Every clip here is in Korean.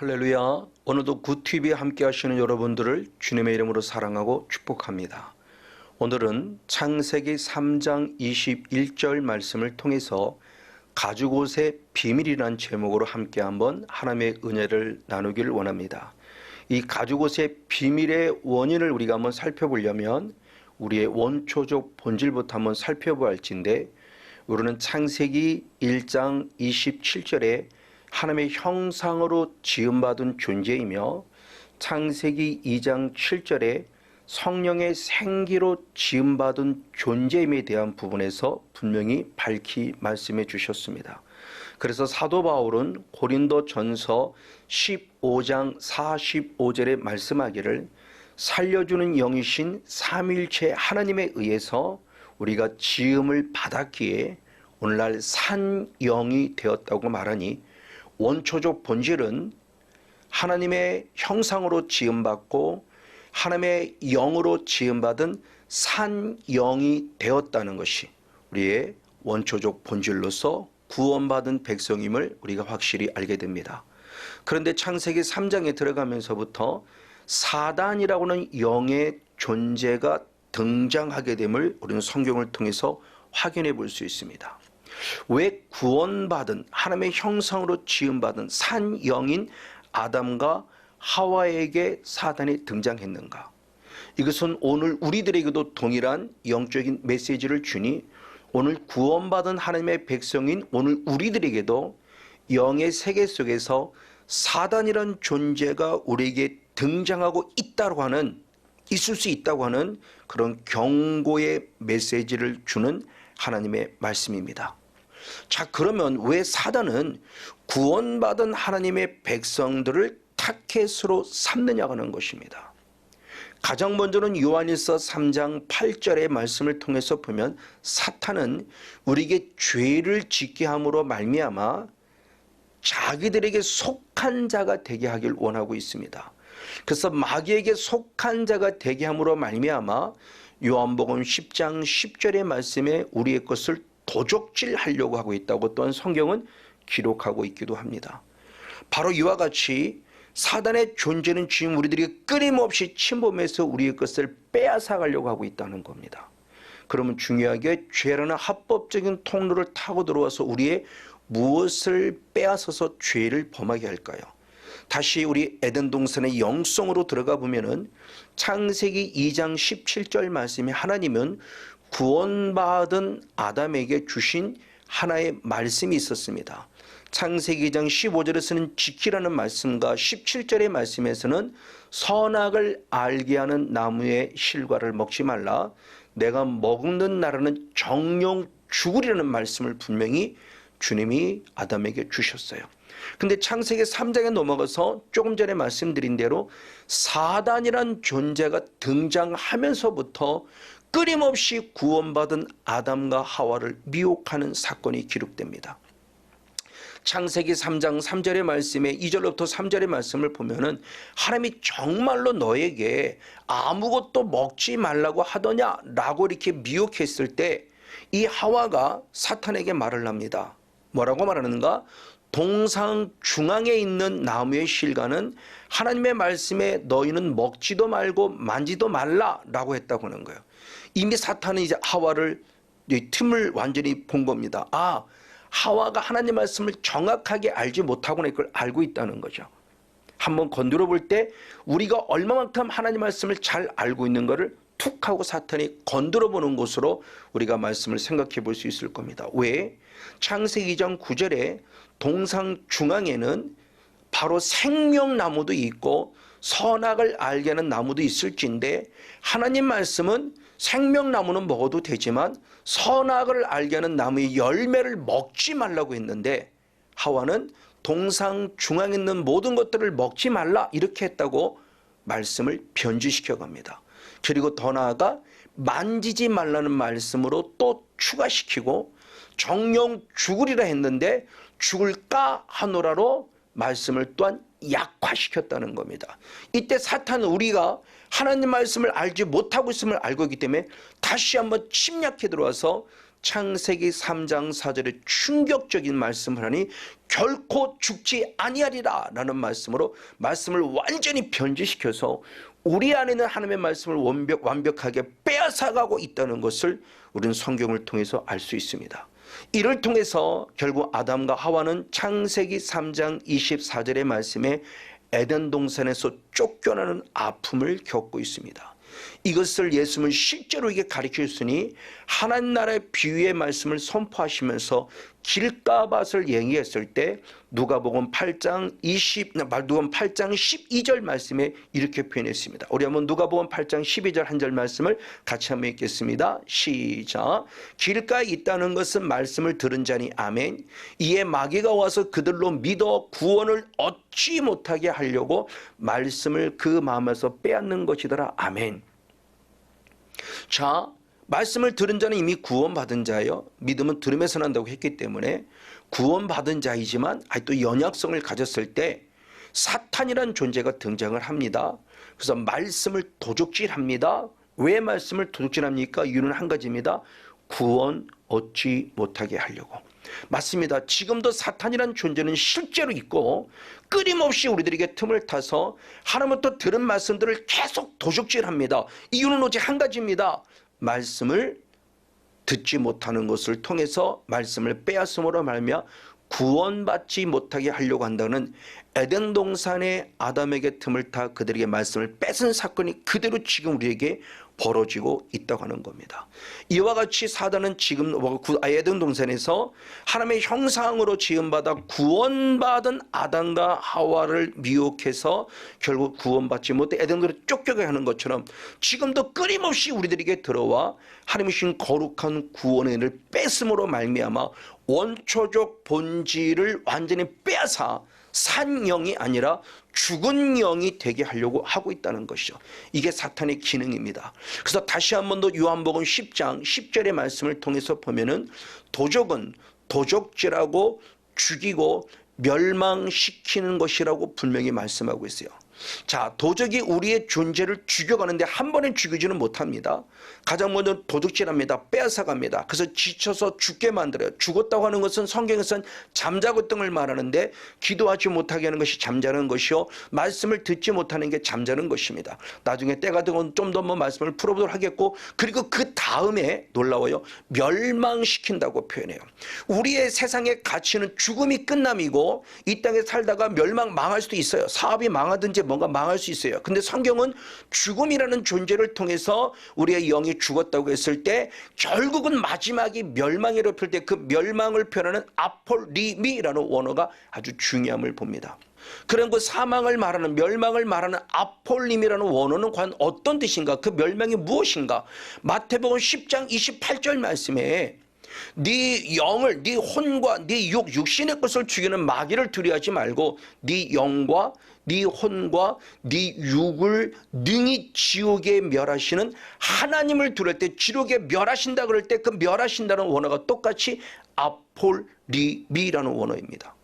할렐루야. 오늘도 굿TV에 함께 하시는 여러분들을 주님의 이름으로 사랑하고 축복합니다. 오늘은 창세기 3장 21절 말씀을 통해서 가죽옷의 비밀이라는 제목으로 함께 한번 하나님의 은혜를 나누기를 원합니다. 이 가죽옷의 비밀의 원인을 우리가 한번 살펴보려면 우리의 원초적 본질부터 한번 살펴봐야 할진데, 우리는 창세기 1장 27절에 하나님의 형상으로 지음받은 존재이며, 창세기 2장 7절에 성령의 생기로 지음받은 존재임에 대한 부분에서 분명히 밝히 말씀해 주셨습니다. 그래서 사도 바울은 고린도 전서 15장 45절에 말씀하기를, 살려주는 영이신 삼위일체 하나님에 의해서 우리가 지음을 받았기에 오늘날 산 영이 되었다고 말하니, 원초적 본질은 하나님의 형상으로 지음받고 하나님의 영으로 지음받은 산 영이 되었다는 것이 우리의 원초적 본질로서 구원받은 백성임을 우리가 확실히 알게 됩니다. 그런데 창세기 3장에 들어가면서부터 사단이라고 하는 영의 존재가 등장하게 됨을 우리는 성경을 통해서 확인해 볼 수 있습니다. 왜 구원받은 하나님의 형상으로 지음받은 산 영인 아담과 하와에게 사단이 등장했는가? 이것은 오늘 우리들에게도 동일한 영적인 메시지를 주니, 오늘 구원받은 하나님의 백성인 오늘 우리들에게도 영의 세계 속에서 사단이란 존재가 우리에게 등장하고 있다고 하는, 있을 수 있다고 하는 그런 경고의 메시지를 주는 하나님의 말씀입니다. 자, 그러면 왜 사단은 구원받은 하나님의 백성들을 타켓으로 삼느냐고 하는 것입니다. 가장 먼저는 요한일서 3장 8절의 말씀을 통해서 보면, 사탄은 우리에게 죄를 짓게 함으로 말미암아 자기들에게 속한 자가 되게 하길 원하고 있습니다. 그래서 마귀에게 속한 자가 되게 함으로 말미암아 요한복음 10장 10절의 말씀에 우리의 것을 도적질하려고 하고 있다고 또한 성경은 기록하고 있기도 합니다. 바로 이와 같이 사단의 존재는 지금 우리들이 끊임없이 침범해서 우리의 것을 빼앗아가려고 하고 있다는 겁니다. 그러면 중요하게 죄라는 합법적인 통로를 타고 들어와서 우리의 무엇을 빼앗아서 죄를 범하게 할까요? 다시 우리 에덴 동산의 영성으로 들어가 보면은 창세기 2장 17절 말씀에 하나님은 구원받은 아담에게 주신 하나의 말씀이 있었습니다. 창세기 2장 15절에서는 지키라는 말씀과 17절의 말씀에서는 선악을 알게 하는 나무의 실과를 먹지 말라, 내가 먹는 날에는 정령 죽으리라는 말씀을 분명히 주님이 아담에게 주셨어요. 근데 창세기 3장에 넘어가서 조금 전에 말씀드린 대로 사단이란 존재가 등장하면서부터 끊임없이 구원받은 아담과 하와를 미혹하는 사건이 기록됩니다. 창세기 3장 3절의 말씀에 2절부터 3절의 말씀을 보면은, 하나님이 정말로 너에게 아무것도 먹지 말라고 하더냐라고 이렇게 미혹했을 때 이 하와가 사탄에게 말을 합니다. 뭐라고 말하는가? 동상 중앙에 있는 나무의 실과는 하나님의 말씀에 너희는 먹지도 말고 만지도 말라라고 했다고 하는 거예요. 이미 사탄은 이제 하와를 틈을 완전히 본 겁니다. 아, 하와가 하나님 말씀을 정확하게 알지 못하고는 이걸 알고 있다는 거죠. 한번 건드려 볼 때 우리가 얼마만큼 하나님 말씀을 잘 알고 있는 것을 툭 하고 사탄이 건드려 보는 것으로 우리가 말씀을 생각해 볼 수 있을 겁니다. 왜? 창세기 2장 9절에 동상 중앙에는 바로 생명나무도 있고 선악을 알게 하는 나무도 있을진데, 하나님 말씀은 생명나무는 먹어도 되지만 선악을 알게 하는 나무의 열매를 먹지 말라고 했는데, 하와는 동상 중앙에 있는 모든 것들을 먹지 말라 이렇게 했다고 말씀을 변질시켜 갑니다. 그리고 더 나아가 만지지 말라는 말씀으로 또 추가시키고, 정령 죽으리라 했는데 죽을까 하노라로 말씀을 또한 약화시켰다는 겁니다. 이때 사탄은 우리가 하나님 말씀을 알지 못하고 있음을 알고 있기 때문에 다시 한번 침략해 들어와서 창세기 3장 4절에 충격적인 말씀을 하니 결코 죽지 아니하리라 라는 말씀으로 말씀을 완전히 변질시켜서 우리 안에는 하나님의 말씀을 완벽하게 빼앗아가고 있다는 것을 우리는 성경을 통해서 알 수 있습니다. 이를 통해서 결국 아담과 하와는 창세기 3장 24절의 말씀에 에덴 동산에서 쫓겨나는 아픔을 겪고 있습니다. 이것을 예수님은 실제로 이게 가르쳐 줬으니 하나님 나라의 비유의 말씀을 선포하시면서 길가밭을 얘기했을 때 누가복음 8장 12절 말씀에 이렇게 표현했습니다. 우리 한번 누가복음 8장 12절 한 절 말씀을 같이 한번 읽겠습니다. 시작. 길가에 있다는 것은 말씀을 들은 자니 아멘. 이에 마귀가 와서 그들로 믿어 구원을 얻지 못하게 하려고 말씀을 그 마음에서 빼앗는 것이더라. 아멘. 자, 말씀을 들은 자는 이미 구원받은 자예요. 믿음은 들음에서 난다고 했기 때문에 구원받은 자이지만 또 연약성을 가졌을 때 사탄이라는 존재가 등장을 합니다. 그래서 말씀을 도적질합니다. 왜 말씀을 도적질합니까? 이유는 한 가지입니다. 구원 얻지 못하게 하려고. 맞습니다. 지금도 사탄이라는 존재는 실제로 있고 끊임없이 우리들에게 틈을 타서 하나님부터 들은 말씀들을 계속 도적질합니다. 이유는 오직 한 가지입니다. 말씀을 듣지 못하는 것을 통해서 말씀을 빼앗음으로 말미암아 구원받지 못하게 하려고 한다는 에덴 동산의 아담에게 틈을 타 그들에게 말씀을 뺏은 사건이 그대로 지금 우리에게 벌어지고 있다고 하는 겁니다. 이와 같이 사단은 지금 에덴 동산에서 하나님의 형상으로 지음받아 구원받은 아담과 하와를 미혹해서 결국 구원받지 못해 에덴으로 쫓겨가게 하는 것처럼 지금도 끊임없이 우리들에게 들어와 하나님이 주신 거룩한 구원의 은혜를 뺏음으로 말미암아 원초적 본질을 완전히 빼앗아 산 영이 아니라 죽은 영이 되게 하려고 하고 있다는 것이죠. 이게 사탄의 기능입니다. 그래서 다시 한 번 더 요한복음 10장 10절의 말씀을 통해서 보면은 도적은 도적질하고 죽이고 멸망시키는 것이라고 분명히 말씀하고 있어요. 자, 도적이 우리의 존재를 죽여가는데 한 번에 죽이지는 못합니다. 가장 먼저 도둑질합니다. 빼앗아갑니다. 그래서 지쳐서 죽게 만들어요. 죽었다고 하는 것은 성경에서는 잠자고 있던 걸 말하는데 기도하지 못하게 하는 것이 잠자는 것이요 말씀을 듣지 못하는 게 잠자는 것입니다. 나중에 때가 되면 좀 더 말씀을 풀어보도록 하겠고, 그리고 그 다음에 놀라워요. 멸망시킨다고 표현해요. 우리의 세상의 가치는 죽음이 끝남이고 이 땅에 살다가 망할 수도 있어요. 사업이 망하든지 뭔가 망할 수 있어요. 근데 성경은 죽음이라는 존재를 통해서 우리의 영이 죽었다고 했을 때 결국은 마지막이 멸망이라고 표현할 때 그 멸망을 표현하는 아폴리미라는 원어가 아주 중요함을 봅니다. 그런 그 사망을 말하는 멸망을 말하는 아폴림이라는 원어는 과연 어떤 뜻인가? 그 멸망이 무엇인가? 마태복음 10장 28절 말씀에 네 영을 네 혼과 네 육신의 것을 죽이는 마귀를 두려워하지 말고 네 영과 네 혼과 네 육을 능히 지옥에 멸하시는 하나님을 두려울 때 지옥에 멸하신다 그럴 때 그 멸하신다는 원어가 똑같이 아폴리미라는 원어입니다.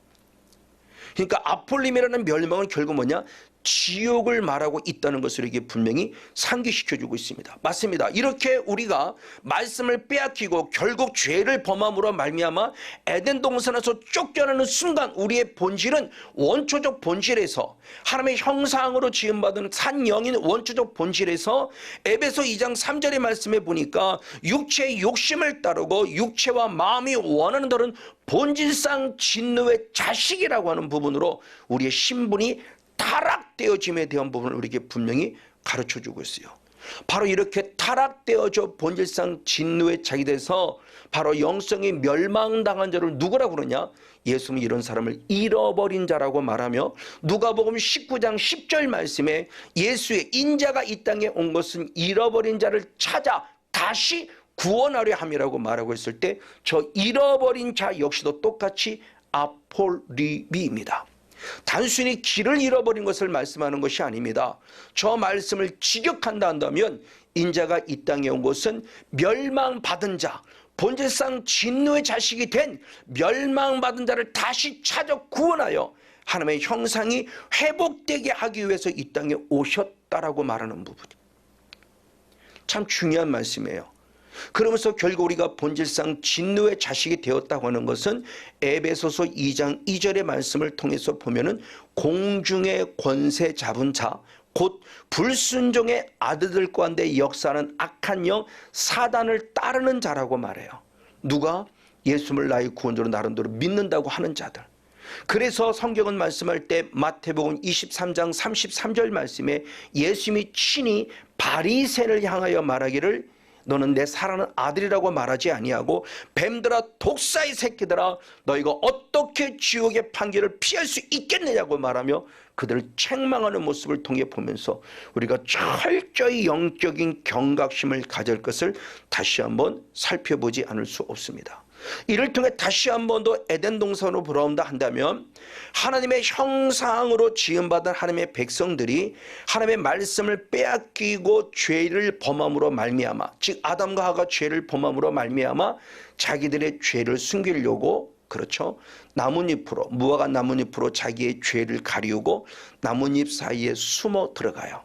그러니까 아폴림이라는 멸망은 결국 뭐냐? 지옥을 말하고 있다는 것을 이게 분명히 상기시켜주고 있습니다. 맞습니다. 이렇게 우리가 말씀을 빼앗기고 결국 죄를 범함으로 말미암아 에덴 동산에서 쫓겨나는 순간 우리의 본질은 원초적 본질에서 하나님의 형상으로 지음받은 산 영인 원초적 본질에서 에베소 2장 3절의 말씀에 보니까 육체의 욕심을 따르고 육체와 마음이 원하는 대로는 본질상 진노의 자식이라고 하는 부분으로 우리의 신분이 타락되어짐에 대한 부분을 우리에게 분명히 가르쳐주고 있어요. 바로 이렇게 타락되어져 본질상 진노의 자식이 돼서 바로 영성이 멸망당한 자를 누구라고 그러냐? 예수님은 이런 사람을 잃어버린 자라고 말하며 누가복음 19장 10절 말씀에 예수의 인자가 이 땅에 온 것은 잃어버린 자를 찾아 다시 구원하려 함이라고 말하고 있을 때 저 잃어버린 자 역시도 똑같이 아폴리미입니다. 단순히 길을 잃어버린 것을 말씀하는 것이 아닙니다. 저 말씀을 직역한다 한다면 인자가 이 땅에 온 것은 멸망받은 자, 본질상 진노의 자식이 된 멸망받은 자를 다시 찾아 구원하여 하나님의 형상이 회복되게 하기 위해서 이 땅에 오셨다라고 말하는 부분이 참 중요한 말씀이에요. 그러면서 결국 우리가 본질상 진노의 자식이 되었다고 하는 것은 에베소서 2장 2절의 말씀을 통해서 보면은 공중의 권세 잡은 자, 곧 불순종의 아들들 가운데 역사하는 악한 영 사단을 따르는 자라고 말해요. 누가? 예수를 나의 구원자로 나름대로 믿는다고 하는 자들. 그래서 성경은 말씀할 때 마태복음 23장 33절 말씀에 예수님이 친히 바리새인을 향하여 말하기를 너는 내 사랑하는 아들이라고 말하지 아니하고 뱀들아 독사의 새끼들아 너희가 어떻게 지옥의 판결을 피할 수 있겠느냐고 말하며 그들을 책망하는 모습을 통해 보면서 우리가 철저히 영적인 경각심을 가질 것을 다시 한번 살펴보지 않을 수 없습니다. 이를 통해 다시 한 번 더 에덴 동산으로 돌아온다 한다면 하나님의 형상으로 지음받은 하나님의 백성들이 하나님의 말씀을 빼앗기고 죄를 범함으로 말미암아, 즉 아담과 하가 죄를 범함으로 말미암아 자기들의 죄를 숨기려고, 그렇죠, 나뭇잎으로, 무화과 나뭇잎으로 자기의 죄를 가리우고 나뭇잎 사이에 숨어 들어가요.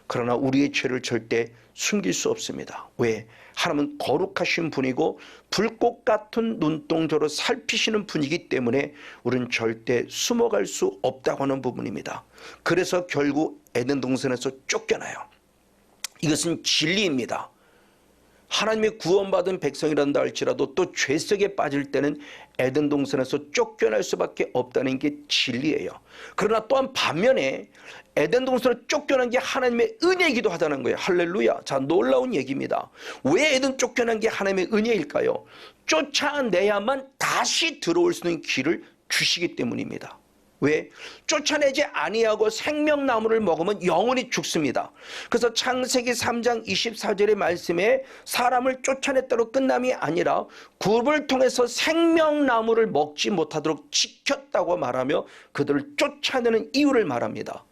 그러나 우리의 죄를 절대 숨길 수 없습니다. 왜? 하나님은 거룩하신 분이고 불꽃 같은 눈동자로 살피시는 분이기 때문에 우리는 절대 숨어갈 수 없다고 하는 부분입니다. 그래서 결국 에덴 동산에서 쫓겨나요. 이것은 진리입니다. 하나님의 구원받은 백성이란다 할지라도 또 죄 속에 빠질 때는 에덴 동산에서 쫓겨날 수밖에 없다는 게 진리예요. 그러나 또한 반면에 에덴 동산을 쫓겨난 게 하나님의 은혜이기도 하다는 거예요. 할렐루야. 자, 놀라운 얘기입니다. 왜 에덴 쫓겨난 게 하나님의 은혜일까요? 쫓아내야만 다시 들어올 수 있는 길을 주시기 때문입니다. 왜? 쫓아내지 아니하고 생명나무를 먹으면 영원히 죽습니다. 그래서 창세기 3장 24절의 말씀에 사람을 쫓아냈다로 끝남이 아니라 굽을 통해서 생명나무를 먹지 못하도록 지켰다고 말하며 그들을 쫓아내는 이유를 말합니다.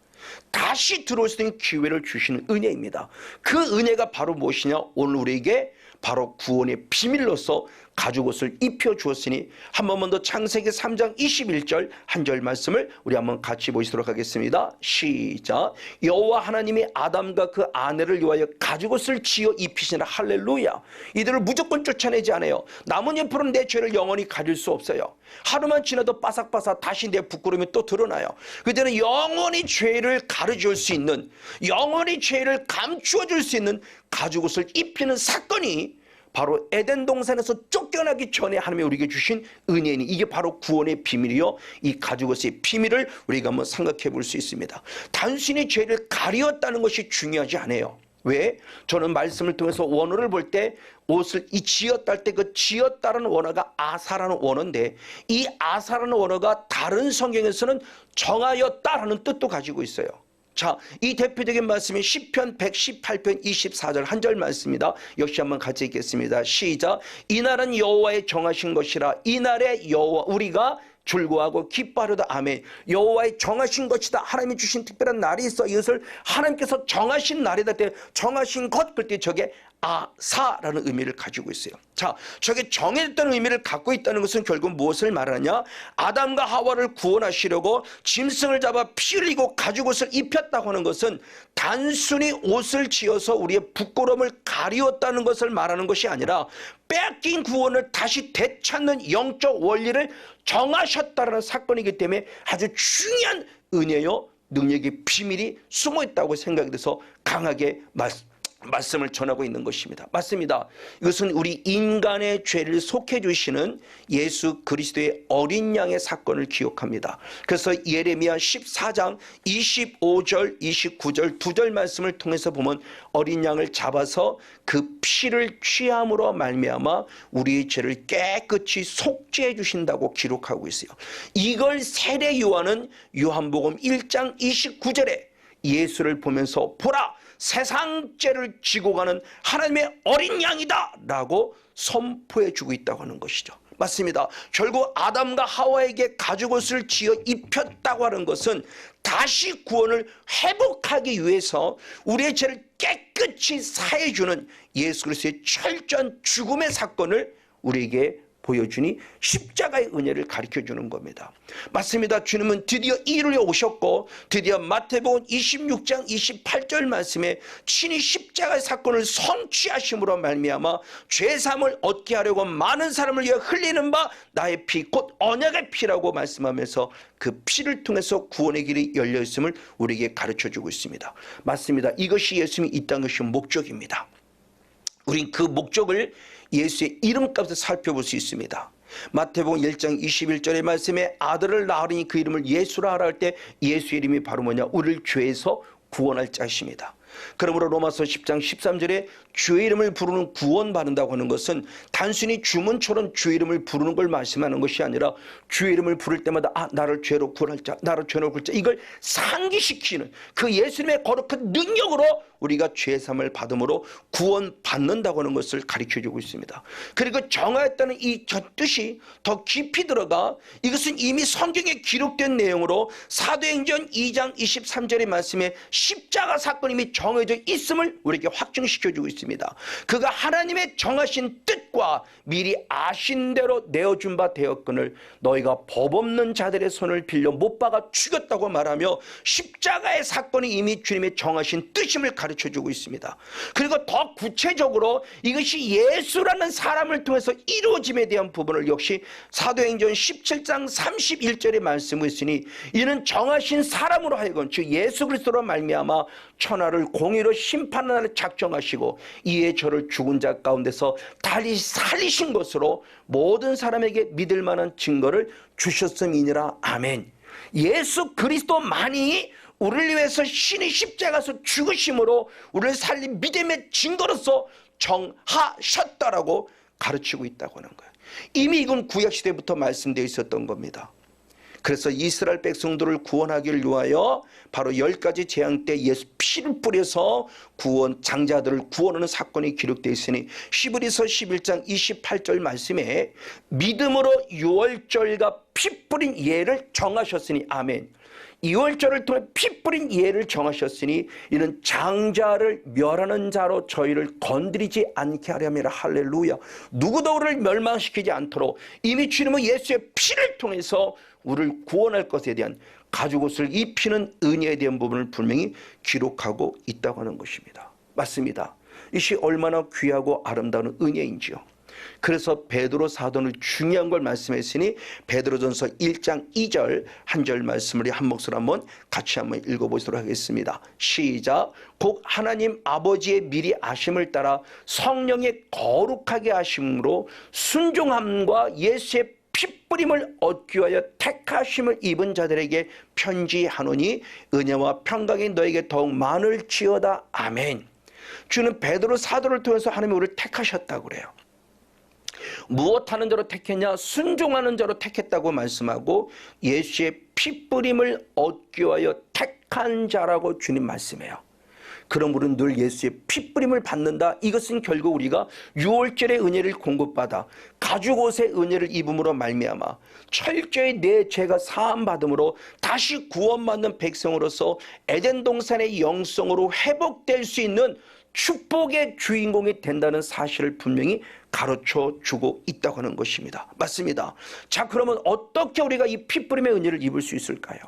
다시 들어올 수 있는 기회를 주시는 은혜입니다. 그 은혜가 바로 무엇이냐? 오늘 우리에게 바로 구원의 비밀로서 가죽옷을 입혀주었으니 한 번만 더 창세기 3장 21절 한 절 말씀을 우리 한번 같이 보시도록 하겠습니다. 시작. 여호와 하나님이 아담과 그 아내를 위하여 가죽옷을 지어 입히시라. 할렐루야. 이들을 무조건 쫓아내지 않아요. 나뭇잎으로는 내 죄를 영원히 가릴 수 없어요. 하루만 지나도 바삭바삭 다시 내 부끄러움이 또 드러나요. 그들은 영원히 죄를 가려줄 수 있는, 영원히 죄를 감추어 줄 수 있는 가죽옷을 입히는 사건이 바로 에덴 동산에서 쫓겨나기 전에 하나님이 우리에게 주신 은혜니, 이게 바로 구원의 비밀이요, 이 가죽옷의 비밀을 우리가 한번 생각해 볼 수 있습니다. 단순히 죄를 가리웠다는 것이 중요하지 않아요. 왜? 저는 말씀을 통해서 원어를 볼 때 옷을 이 지었다 할 때 그 지었다라는 원어가 아사라는 원어인데, 이 아사라는 원어가 다른 성경에서는 정하였다라는 뜻도 가지고 있어요. 자, 이 대표적인 말씀이 시편 118편 24절 한 절 말씀입니다. 역시 한번 같이 읽겠습니다. 시작. 이날은 여호와의 정하신 것이라. 이날에 여호와 우리가 즐거워하고 기뻐하려다. 아멘. 여호와의 정하신 것이다. 하나님이 주신 특별한 날이 있어. 이것을 하나님께서 정하신 날이다 때 정하신 것, 그때 저게 아사라는 의미를 가지고 있어요. 자, 저게 정해졌다는 의미를 갖고 있다는 것은 결국 무엇을 말하냐? 아담과 하와를 구원하시려고 짐승을 잡아 피 흘리고 가죽옷을 입혔다고 하는 것은 단순히 옷을 지어서 우리의 부끄러움을 가리웠다는 것을 말하는 것이 아니라 뺏긴 구원을 다시 되찾는 영적 원리를 정하셨다는 사건이기 때문에 아주 중요한 은혜요, 능력의 비밀이 숨어있다고 생각이 돼서 강하게 말씀을 전하고 있는 것입니다. 맞습니다. 이것은 우리 인간의 죄를 속해 주시는 예수 그리스도의 어린 양의 사건을 기억합니다. 그래서 예레미야 14장 25절 29절 두 절 말씀을 통해서 보면 어린 양을 잡아서 그 피를 취함으로 말미암아 우리의 죄를 깨끗이 속죄해 주신다고 기록하고 있어요. 이걸 세례 요한은 요한복음 1장 29절에 예수를 보면서 보라, 세상 죄를 지고 가는 하나님의 어린 양이다 라고 선포해 주고 있다고 하는 것이죠. 맞습니다. 결국 아담과 하와에게 가죽옷을 지어 입혔다고 하는 것은 다시 구원을 회복하기 위해서 우리의 죄를 깨끗이 사해주는 예수 그리스도의 철저한 죽음의 사건을 우리에게 보여주니 십자가의 은혜를 가르쳐주는 겁니다. 맞습니다. 주님은 드디어 이 일을 오셨고 드디어 마태복음 26장 28절 말씀에 친히 십자가의 사건을 성취하심으로 말미암아 죄사함을 얻게 하려고 많은 사람을 위해 흘리는 바 나의 피 곧 언약의 피라고 말씀하면서 그 피를 통해서 구원의 길이 열려 있음을 우리에게 가르쳐주고 있습니다. 맞습니다. 이것이 예수님이 이 땅에 오신 목적입니다. 우린 그 목적을 예수의 이름값에서 살펴볼 수 있습니다. 마태복음 1장 21절의 말씀에 아들을 낳으니 그 이름을 예수라 하라 할 때 예수의 이름이 바로 뭐냐? 우리를 죄에서 구원할 자십니다. 그러므로 로마서 10장 13절에 주의 이름을 부르는 구원받는다고 하는 것은 단순히 주문처럼 주의 이름을 부르는 걸 말씀하는 것이 아니라 주의 이름을 부를 때마다 나를 죄로 구원할 자, 나를 죄로 구할 자, 이걸 상기시키는 그 예수님의 거룩한 능력으로 우리가 죄사함을 받음으로 구원받는다고 하는 것을 가르쳐주고 있습니다. 그리고 정하였다는 이 뜻이 더 깊이 들어가 이것은 이미 성경에 기록된 내용으로 사도행전 2장 23절의 말씀에 십자가 사건이 이미 정해져 있음을 우리에게 확증시켜주고 있습니다. 그가 하나님의 정하신 뜻과 미리 아신 대로 내어준 바 되었거늘 너희가 법 없는 자들의 손을 빌려 못 박아 죽였다고 말하며 십자가의 사건이 이미 주님의 정하신 뜻임을 가르쳐주고 있습니다. 그리고 더 구체적으로 이것이 예수라는 사람을 통해서 이루어짐에 대한 부분을 역시 사도행전 17장 31절의 말씀을 쓰니 이는 정하신 사람으로 하여금 즉 예수 그리스도로 말미암아 천하를 공의로 심판하는 작정하시고 이에 저를 죽은 자 가운데서 다시 살리신 것으로 모든 사람에게 믿을 만한 증거를 주셨음이니라. 아멘. 예수 그리스도만이 우리를 위해서 신이 십자가에서 죽으심으로 우리를 살린 믿음의 증거로서 정하셨다라고 가르치고 있다고 하는 거예요. 이미 이건 구약시대부터 말씀되어 있었던 겁니다. 그래서 이스라엘 백성들을 구원하기를 위하여 바로 10가지 재앙 때 예수 피를 뿌려서 장자들을 구원하는 사건이 기록되어 있으니 히브리서 11장 28절 말씀에 믿음으로 유월절과 피 뿌린 예를 정하셨으니 아멘. 유월절을 통해 피 뿌린 예를 정하셨으니 이는 장자를 멸하는 자로 저희를 건드리지 않게 하려면 할렐루야. 누구도 우리를 멸망시키지 않도록 이미 주님은 예수의 피를 통해서 우리를 구원할 것에 대한 가죽옷을 입히는 은혜에 대한 부분을 분명히 기록하고 있다고 하는 것입니다. 맞습니다. 이것이 얼마나 귀하고 아름다운 은혜인지요. 그래서 베드로 사도는 중요한 걸 말씀했으니 베드로전서 1장 2절 한 절 말씀을 한 목소리로 한번 같이 한번 읽어보도록 하겠습니다. 시작. 곧 하나님 아버지의 미리 아심을 따라 성령의 거룩하게 하심으로 순종함과 예수의 피뿌림을 얻기 위하여 택하심을 입은 자들에게 편지하노니 은혜와 평강이 너에게 더욱 많을지어다. 아멘. 주는 베드로 사도를 통해서 하나님이 우리를 택하셨다고 그래요. 무엇하는 자로 택했냐? 순종하는 자로 택했다고 말씀하고 예수의 피뿌림을 얻기 위하여 택한 자라고 주님 말씀해요. 그럼 우리는 늘 예수의 피뿌림을 받는다. 이것은 결국 우리가 유월절의 은혜를 공급받아 가죽옷의 은혜를 입음으로 말미암아 철저히 내 죄가 사함받음으로 다시 구원받는 백성으로서 에덴 동산의 영성으로 회복될 수 있는 축복의 주인공이 된다는 사실을 분명히 가르쳐 주고 있다고 하는 것입니다. 맞습니다. 자, 그러면 어떻게 우리가 이 피뿌림의 은혜를 입을 수 있을까요?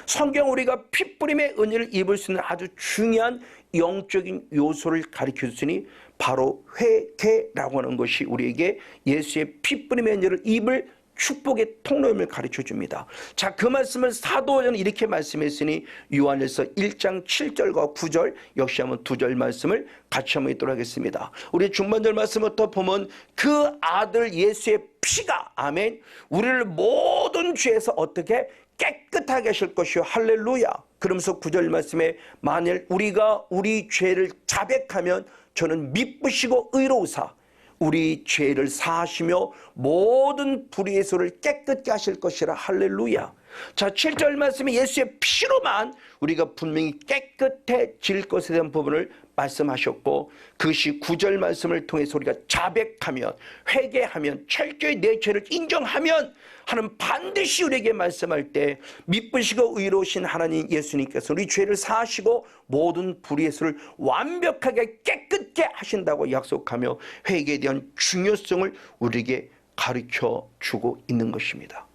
성경 우리가 피뿌림의 은혜를 입을 수 있는 아주 중요한 영적인 요소를 가르쳐 주시니 바로 회개라고 하는 것이 우리에게 예수의 피뿌림의 은혜를 입을 축복의 통로임을 가르쳐 줍니다. 자, 그 말씀을 사도는 이렇게 말씀했으니 요한일서 1장 7절과 9절 역시 한번 두 절 말씀을 같이 한번 읽도록 하겠습니다. 우리 중반절 말씀부터 보면 그 아들 예수의 피가 아멘 우리를 모든 죄에서 어떻게 깨끗하게 하실 것이요 할렐루야. 그러면서 9절 말씀에 만일 우리가 우리 죄를 자백하면 저는 미쁘시고 의로우사 우리 죄를 사하시며 모든 불의에서를 깨끗게 하실 것이라 할렐루야. 자, 7절 말씀에 예수의 피로만 우리가 분명히 깨끗해질 것에 대한 부분을 말씀하셨고 그것이 9절 말씀을 통해서 우리가 자백하면 회개하면 철저히 내 죄를 인정하면 하는 반드시 우리에게 말씀할 때 미쁘시고 의로우신 하나님 예수님께서 우리 죄를 사하시고 모든 불의에서를 완벽하게 깨끗게 하신다고 약속하며 회개에 대한 중요성을 우리에게 가르쳐 주고 있는 것입니다.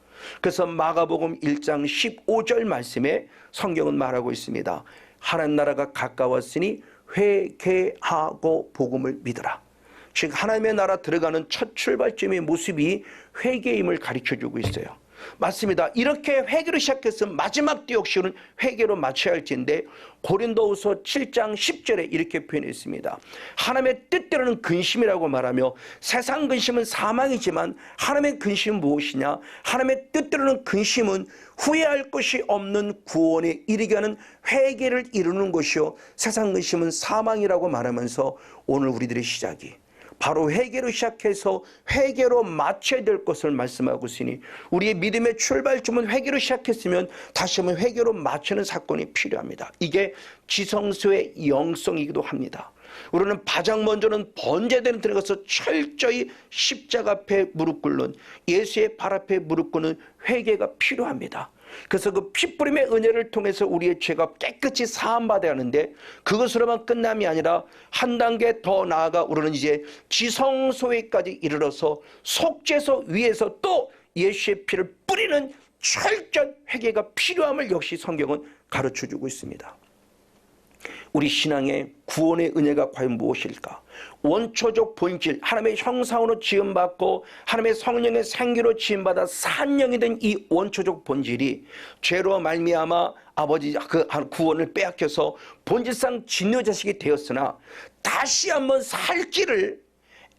그래서 마가복음 1장 15절 말씀에 성경은 말하고 있습니다. 하나님 나라가 가까웠으니 회개하고 복음을 믿으라. 즉 하나님의 나라 들어가는 첫 출발점의 모습이 회개임을 가르쳐주고 있어요. 맞습니다. 이렇게 회개로 시작해서 마지막 때 역시는 회개로 마쳐야 할지인데 고린도후서 7장 10절에 이렇게 표현했습니다. 하나님의 뜻대로는 근심이라고 말하며 세상 근심은 사망이지만 하나님의 근심은 무엇이냐? 하나님의 뜻대로는 근심은 후회할 것이 없는 구원에 이르게 하는 회개를 이루는 것이요 세상 근심은 사망이라고 말하면서 오늘 우리들의 시작이 바로 회개로 시작해서 회개로 마쳐야 될 것을 말씀하고 있으니 우리의 믿음의 출발점은 회개로 시작했으면 다시 한번 회개로 마치는 사건이 필요합니다. 이게 지성소의 영성이기도 합니다. 우리는 가장 먼저는 번제되는 데 들어가서 철저히 십자가 앞에 무릎 꿇는 예수의 발 앞에 무릎 꿇는 회개가 필요합니다. 그래서 그 피뿌림의 은혜를 통해서 우리의 죄가 깨끗이 사함받아야 하는데 그것으로만 끝남이 아니라 한 단계 더 나아가 우리는 이제 지성소에까지 이르러서 속죄소 위에서 또 예수의 피를 뿌리는 철저한 회개가 필요함을 역시 성경은 가르쳐주고 있습니다. 우리 신앙의 구원의 은혜가 과연 무엇일까? 원초적 본질, 하나님의 형상으로 지음받고 하나님의 성령의 생기로 지음받아 산영이 된 이 원초적 본질이 죄로 말미암아 아버지 그 구원을 빼앗겨서 본질상 진노 자식이 되었으나 다시 한번 살 길을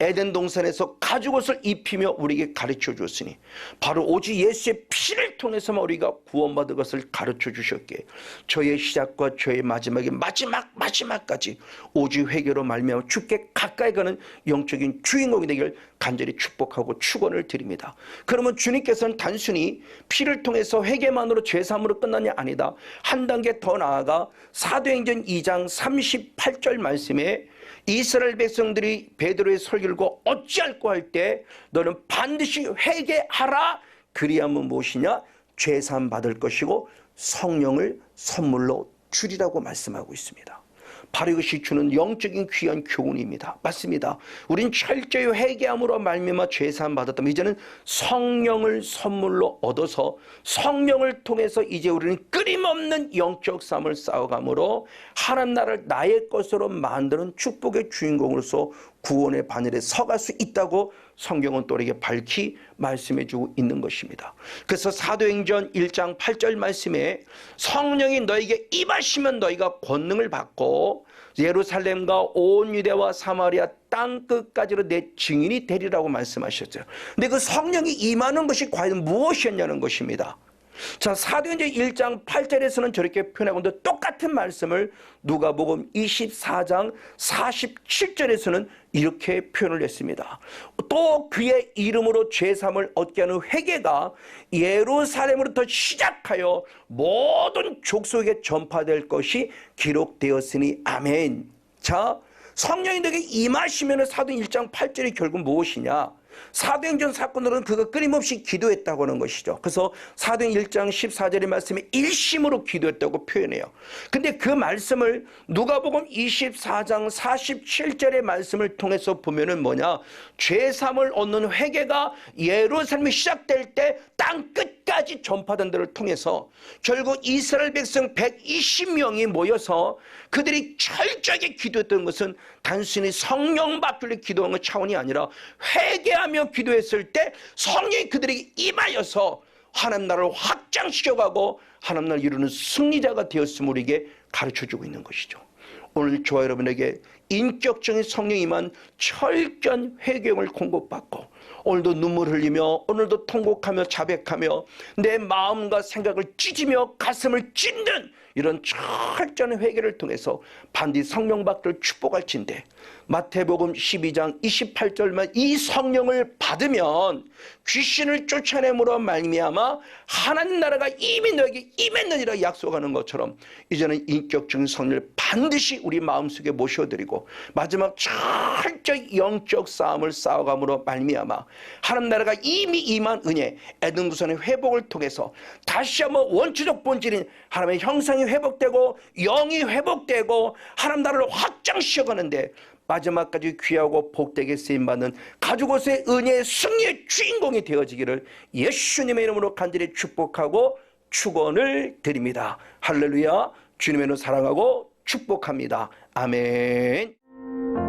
에덴 동산에서 가죽옷을 입히며 우리에게 가르쳐 주었으니 바로 오직 예수의 피를 통해서만 우리가 구원받은 것을 가르쳐 주셨기에 저의 시작과 저의 마지막의 마지막까지 오직 회개로 말미암아 주께 가까이 가는 영적인 주인공이 되기를 간절히 축복하고 축원을 드립니다. 그러면 주님께서는 단순히 피를 통해서 회개만으로 죄사함으로 끝나냐? 아니다. 한 단계 더 나아가 사도행전 2장 38절 말씀에 이스라엘 백성들이 베드로의 설교를 듣고 어찌할꼬 할 때 너는 반드시 회개하라. 그리하면 무엇이냐? 죄사함 받을 것이고 성령을 선물로 주리라고 말씀하고 있습니다. 바로 이것이 주는 영적인 귀한 교훈입니다. 맞습니다. 우린 철저히 회개함으로 말미암아 죄사함 받았다면 이제는 성령을 선물로 얻어서 성령을 통해서 이제 우리는 끊임없는 영적 싸움을 싸워감으로 하나님 나라를 나의 것으로 만드는 축복의 주인공으로서 구원의 바늘에 서갈 수 있다고 성경은 또 우리에게 밝히 말씀해 주고 있는 것입니다. 그래서 사도행전 1장 8절 말씀에 성령이 너에게 임하시면 너희가 권능을 받고 예루살렘과 온 유대와 사마리아 땅끝까지로 내 증인이 되리라고 말씀하셨어요. 근데 그 성령이 임하는 것이 과연 무엇이었냐는 것입니다. 자, 사도행전 1장 8절에서는 저렇게 표현하고 있는데 똑같은 말씀을 누가복음 24장 47절에서는 이렇게 표현을 했습니다. 또 그의 이름으로 죄사함을 얻게 하는 회개가 예루살렘으로부터 시작하여 모든 족속에게 전파될 것이 기록되었으니 아멘. 자, 성령이 너에게 임하시면 사도행전 1장 8절이 결국 무엇이냐? 사도행전 사건으로는 그가 끊임없이 기도했다고 하는 것이죠. 그래서 사도행전 1장 14절의 말씀에 일심으로 기도했다고 표현해요. 근데 그 말씀을 누가복음 24장 47절의 말씀을 통해서 보면은 뭐냐? 죄사함을 얻는 회개가 예루살렘이 시작될 때 땅 끝까지 전파된 데를 통해서 결국 이스라엘 백성 120명이 모여서 그들이 철저하게 기도했던 것은 단순히 성령 받기를 기도한 것 차원이 아니라 회개하며 기도했을 때 성령이 그들에게 임하여서 하나님 나라를 확장시켜가고 하나님 나라를 이루는 승리자가 되었음을 우리에게 가르쳐주고 있는 것이죠. 오늘 저와 여러분에게 인격적인 성령이 임한 철저한 회개를 공급받고 오늘도 눈물 흘리며 오늘도 통곡하며 자백하며 내 마음과 생각을 찢으며 가슴을 찢는 이런 철저한 회개를 통해서 반드시 성령 받기를 축복할진대 마태복음 12장 28절만 이 성령을 받으면 귀신을 쫓아내므로 말미암아 하나님 나라가 이미 너에게 임했느니라 약속하는 것처럼 이제는 인격적인 성령을 반드시 우리 마음속에 모셔드리고 마지막 철저히 영적 싸움을 싸워감으로 말미암아 하나님 나라가 이미 임한 은혜 에덴동산의 회복을 통해서 다시 한번 원초적 본질인 하나님의 형상이 회복되고 영이 회복되고 하나님 나라를 확장시켜가는데 마지막까지 귀하고 복되게 쓰임받는 가죽옷의 은혜의 승리의 주인공이 되어지기를 예수님의 이름으로 간절히 축복하고 축원을 드립니다. 할렐루야. 주님의 이름으로 사랑하고 축복합니다. 아멘.